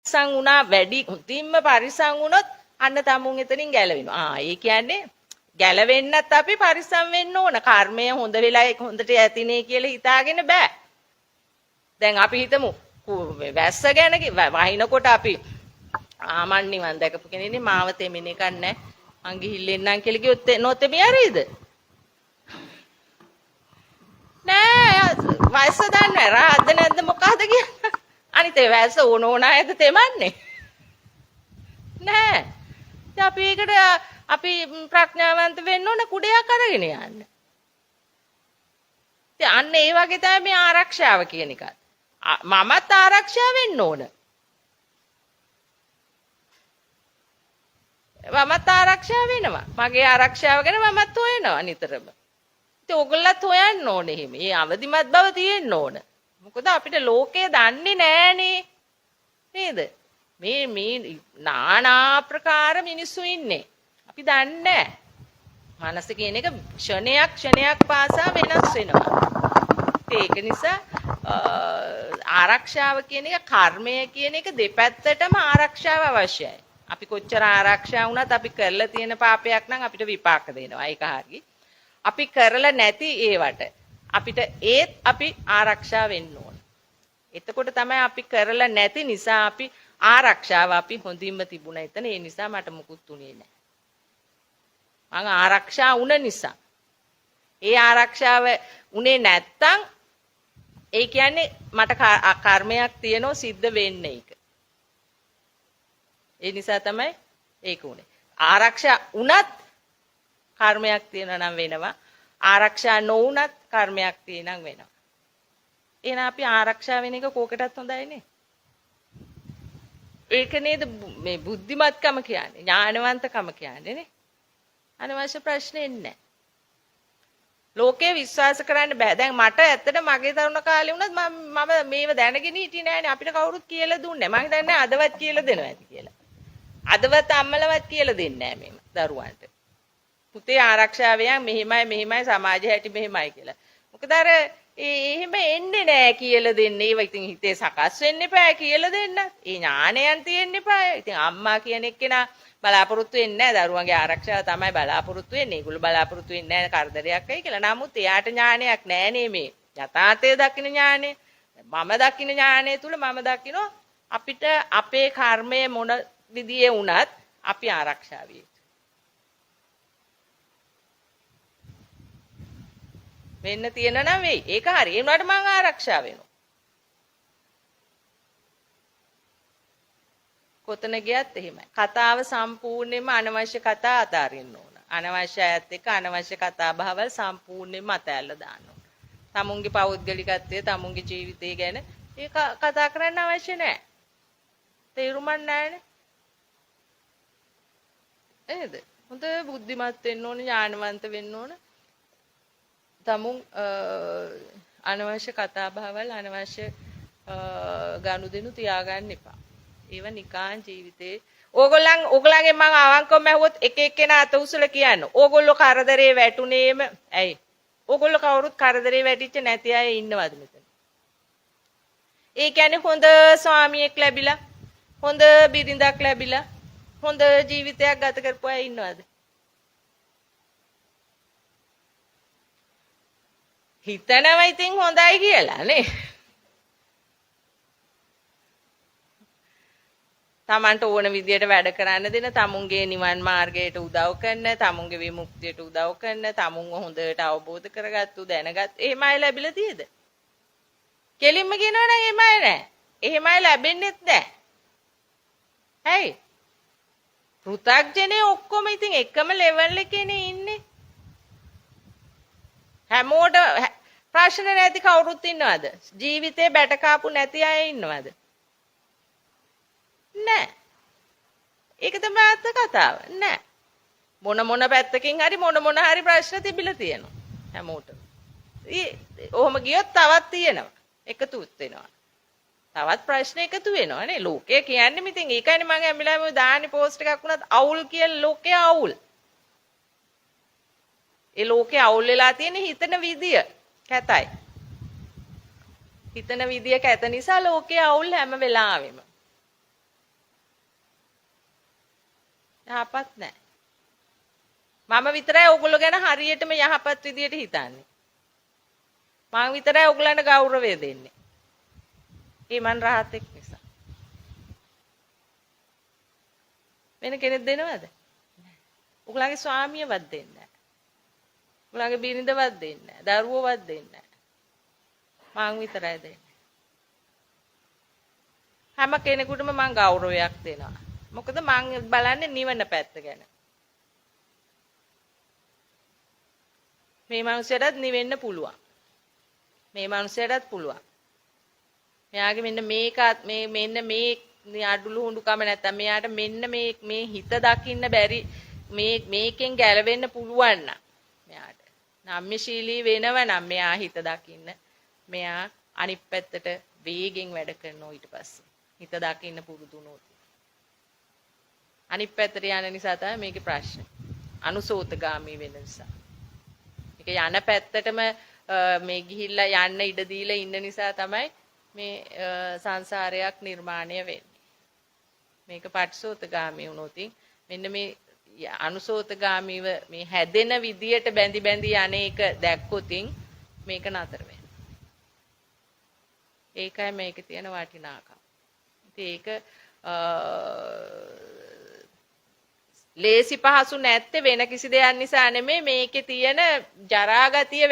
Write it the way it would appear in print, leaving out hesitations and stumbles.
වුණා වැඩි හුතින්ම පරිසම් වුණොත් අන්න තමුන් එතනින් ගැලවෙනවා. ඒ කියන්නේ ගැලවෙන්නත් අපි පරිසම් වෙන්න ඕන. කර්මය හොඳ වෙලා හොඳට ඇතිනේ කියලා හිතාගෙන බෑ. දැන් අපි හිතමු වැස්ස ගැන වහිනකොට අපි ආමන් නිවන් දැකපු කෙනෙක්නේ මාව තෙමින එකක් නැහැ. මං ගිහිල්ලෙන්නම් කියලා කිව්වොත් නොතෙමි හරිද? නෑ වයස දන්නේ රාද්ද නැද්ද මොකද්ද කියන්නේ? අනිත් ඒ වැස්ස ඕන අයද තෙමන්නේ? නෑ. ඉතින් අපි ඒකට අපි ප්‍රඥාවන්ත වෙන්න ඕන කුඩයක් අරගෙන යන්න. ඉතින් අන්න ඒ වගේ තමයි මේ ආරක්ෂාව කියන එක. මමත් ආරක්ෂා වෙන්න ඕන. මමත් ආරක්ෂා වෙනවා. මගේ ආරක්ෂාව ගැන මමත් හොයනවා නිතරම. ඉතින් ඕගොල්ලත් හොයන්න ඕනේ එහෙම. මේ අවදිමත් බව තියෙන්න ඕන. මොකද අපිට ලෝකය දන්නේ නෑනේ. නේද? මේ নানা ආකාර මිනිස්සු ඉන්නේ. අපි දන්නේ නෑ. මනස කියන එක ක්ෂණයක් පාසා වෙනස් වෙනවා. ඒක නිසා ආරක්ෂාව කියන එක කර්මය කියන එක දෙපැත්තටම ආරක්ෂාව අවශ්‍යයි. අපි කොච්චර ආරක්ෂා වුණත් අපි කරලා තියෙන පාපයක් නම් අපිට විපාක දෙනවා. ඒක හරියි. අපි කරලා නැති ඒවට අපිට ඒත් අපි ආරක්ෂා වෙන්න ඕන. එතකොට තමයි අපි කරලා නැති නිසා අපි ආරක්ෂාව අපි හොඳින්ම තිබුණා එතන. ඒ නිසා මට මුකුත් උනේ නැහැ. මං ආරක්ෂා වුණ නිසා. ඒ ආරක්ෂාව උනේ නැත්තම් ඒ කියන්නේ මට කර්මයක් තියෙනවා සිද්ධ වෙන්න ඒක. ඒ නිසා තමයි ඒක උනේ. ආරක්ෂා වුණත් කර්මයක් තියෙනවා නම් වෙනවා. ආරක්ෂා නොවුණත් කර්මයක් තියෙනම් වෙනවා. එහෙනම් අපි ආරක්ෂා වෙන එක කෝකටත් හොඳයි නේ. ඒක නේද මේ බුද්ධිමත්කම කියන්නේ. ඥානවන්තකම කියන්නේ නේ. අනවශ්‍ය ප්‍රශ්නේ නැහැ. ලෝකේ විශ්වාස කරන්න බෑ. දැන් මට ඇත්තට මගේ තරුණ කාලේ වුණත් මම මේව දැනගෙන හිටියේ නෑනේ. අපිට කවුරුත් කියලා දුන්නේ නෑ. මම හිතන්නේ අදවත් කියලා දෙනවා ඇති කියලා. අදවත් අම්මලවත් කියලා දෙන්නේ නෑ මේ දරුවන්ට. පුතේ ආරක්ෂාවෙන් මෙහිමයි සමාජය හැටි මෙහිමයි කියලා. මොකද අර එහෙම එන්නේ නෑ කියලා දෙන්නේ. ඒව ඉතින් හිතේ සකස් වෙන්න එපා කියලා දෙන්න. ඒ ඥානයන් තියෙන්න එපා. ඉතින් අම්මා කියන එක්කෙනා බලාපොරොත්තු වෙන්නේ නෑ දරුවන්ගේ ආරක්ෂාව තමයි බලාපොරොත්තු වෙන්නේ. ඒගොල්ලෝ බලාපොරොත්තු වෙන්නේ නෑ කරදරයක් වෙයි කියලා. නමුත් එයාට ඥානයක් නෑනේ මේ. යථාර්ථය දකින්න ඥානය. මම දකින්න ඥානය තුල මම දකිනවා අපිට අපේ කර්මය මොන විදියේ වුණත් අපි ආරක්ෂා වෙයි. වෙන්න තියෙන නම් වෙයි. ඒක හරි. ඒ වුණාට මම ආරක්ෂා වෙනවා. කොතන ගියත් එහෙමයි. කතාව සම්පූර්ණයෙන්ම අනවශ්‍ය කතා අතාරින්න ඕන. අනවශ්‍ය අයත් එක්ක අනවශ්‍ය කතා බහවල් සම්පූර්ණයෙන්ම අතහැරලා දාන්න ඕන. තමුන්ගේ පෞද්ගලිකත්වය, තමුන්ගේ ජීවිතය ගැන ඒක කතා කරන්න අවශ්‍ය නැහැ. තේරුමක් නැහැනේ. නේද? හොඳ බුද්ධිමත් වෙන්න ඕන, ඥානවන්ත වෙන්න ඕන. තමුන් අනවශ්‍ය කතා බහවල් අනවශ්‍ය ගනුදෙනු තියාගන්න එපා. ඒව නිකාන් ජීවිතේ ඕගොල්ලන්ගේ මම අවංකවම ඇහුවොත් එක එක්කෙනා අත උසල කියන්න. ඕගොල්ලෝ කරදරේ වැටුනේම ඇයි? ඕගොල්ලෝ කවුරුත් කරදරේ වැටිච්ච නැති අය ඉන්නවද මෙතන? ඒ කියන්නේ හොඳ ස්වාමියෙක් ලැබිලා, හොඳ බිරිඳක් ලැබිලා, හොඳ ජීවිතයක් ගත කරපු අය ඉන්නවද? හිතනවා ඉතින් හොඳයි කියලා නේ. තමන්ට ඕන විදියට වැඩ කරන්න දෙන, තමුන්ගේ නිවන් මාර්ගයට උදව් කරන, තමුන්ගේ විමුක්තියට උදව් කරන, තමුන්ව හොඳට අවබෝධ කරගත්තු දැනගත් එහෙමයි ලැබිලා තියෙද? කෙලින්ම කියනවා නම් එහෙමයි නෑ. එහෙමයි ලැබෙන්නේත් නෑ. ඇයි? පෘථග්ජනේ ඔක්කොම ඉතින් එකම ලෙවල් එකේනේ ඉන්නේ. හැමෝට ප්‍රශ්න නැති කවුරුත් ඉන්නවද? ජීවිතේ බැට කාපු නැති අය ඉන්නවද? නෑ. ඒක තමයි අත්ත කතාව. නෑ. මොන පැත්තකින් හරි මොන හරි ප්‍රශ්න තිබිලා තියෙනවා හැමෝටම. ඔහොම ගියොත් තවත් තියෙනවා. එකතුත් වෙනවා. තවත් ප්‍රශ්න එකතු වෙනවා නේ. ලෝකය කියන්නේ ඉතින් ඒකනේ මම හැමිලාම දාන්නේ පෝස්ට් එකක් වුණත් අවුල් කියලා ලෝකය අවුල්. ඒ ලෝකේ අවුල් වෙලා තියෙන හිතන විදිය කැතයි. හිතන විදිය කැත නිසා ලෝකේ අවුල් හැම වෙලාවෙම. යහපත් නැහැ. මම විතරයි ඕගොල්ලෝ ගැන හරියටම යහපත් විදියට හිතන්නේ. මම විතරයි ඕගොල්ලන්ට ගෞරවය දෙන්නේ. ඒ මන් රහතෙක් නිසා. වෙන කෙනෙක් දෙනවද? ඕගොල්ලන්ගේ ස්වාමියවත් දෙන්නේ නැහැ. ඕගොල්ලන්ගේ බිරිඳවත් දෙන්නේ නැහැ. දරුවෝවත් දෙන්නේ නැහැ. මං විතරයි දෙන්නේ. හැම කෙනෙකුටම මං ගෞරවයක් දෙනවා. මොකද මං බලන්නේ නිවන පැත්ත ගැන. මේ මනුස්සයටත් නිවෙන්න පුළුවන්. මේ මනුස්සයටත් පුළුවන්. මෙයාගේ මෙන්න මේක මෙන්න මේ අඩුළු හුඬුකම නැත්තම් මෙයාට මෙන්න මේ හිත දකින්න බැරි මේකෙන් ගැලවෙන්න පුළුවන් නම් මෙයාට නම්‍යශීලී වෙනව නම් මෙයා හිත දකින්න මෙයා අනිත් පැත්තට වේගෙන් වැඩ කරනවා ඊට පස්සේ හිත දකින්න පුරුදු වුණොත් අනිත් පැත්තට යන නිසා තමයි මේකේ ප්‍රශ්නේ අනුසෝතගාමී වෙන නිසා මේක යන පැත්තටම මේ ගිහිල්ලා යන්න ඉඩ දීලා ඉන්න නිසා තමයි මේ සංසාරයක් නිර්මාණය වෙන්නේ. මේක පටිසෝතගාමී වුණොත් මෙන්න මේ අනුසෝතගාමීව මේ හැදෙන විදියට බැඳි බැඳි අනේක දැක්කොත් මේක නතර වෙනවා. ඒකයි මේකේ තියෙන වටිනාකම. ඉතින් ඒක ලේසි පහසු නැත්තේ වෙන කිසි දෙයක් නිසා නෙමෙයි මේකේ තියෙන ජරා ගතිය